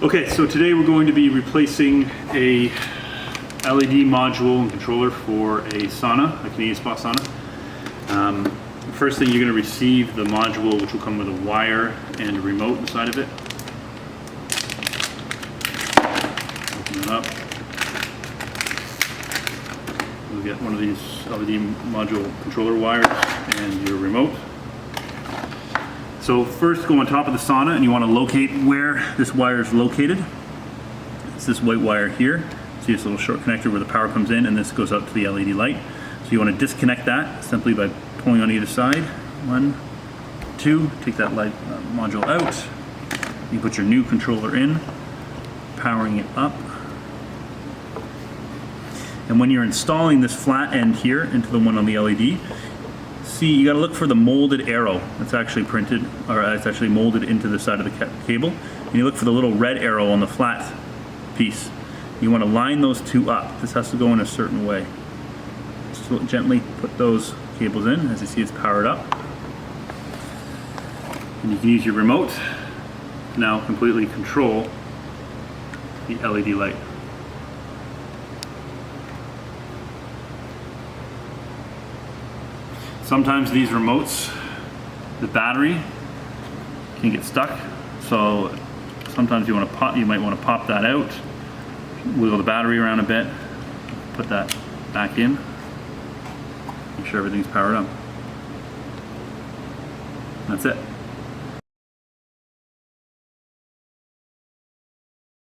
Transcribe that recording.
Okay, so today we're going to be replacing a LED module and controller for a sauna, a Canadian spa sauna. First thing, you're going to receive the module, which will come with a wire and a remote inside of it. Open it up. You'll get one of these LED module controller wires and your remote. So first, go on top of the sauna and you want to locate where this wire is located. It's this white wire here. See this little short connector where the power comes in, and this goes out to the LED light. So you want to disconnect that simply by pulling on either side. 1, 2, take that light module out. You put your new controller in, powering it up. And when you're installing this flat end here into the one on the LED, see, you got to look for the molded arrow that's actually printed, or it's actually molded into the side of the cable. And you look for the little red arrow on the flat piece. You want to line those two up. This has to go in a certain way. So gently put those cables in. As you see, it's powered up. And you can use your remote to now completely control the LED light. Sometimes these remotes, the battery can get stuck, so sometimes you might want to pop that out, wiggle the battery around a bit, put that back in, make sure everything's powered up. That's it.